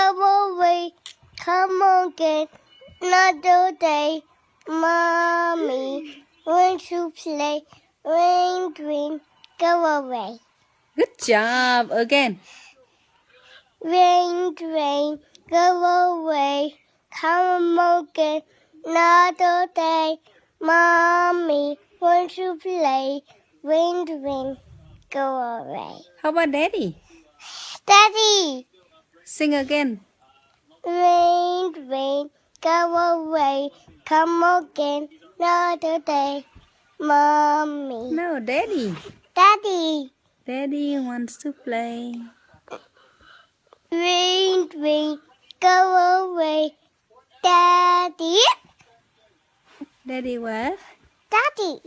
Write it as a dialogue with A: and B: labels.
A: go away, come again, another day. Mommy, wants to play, rain, dream, go away.
B: Good job. Again.
A: Rain, rain, go away, come again, another day. Mommy, wants to play, rain, rain, go away.
B: How about Daddy?
A: Daddy,
B: Sing again.
A: rain, rain, go away, come again, another day. Mommy,
B: No, Daddy.
A: Daddy,
B: Daddy wants to play.
A: rain, rain, go away. Daddy,
B: Daddy what?
A: Daddy.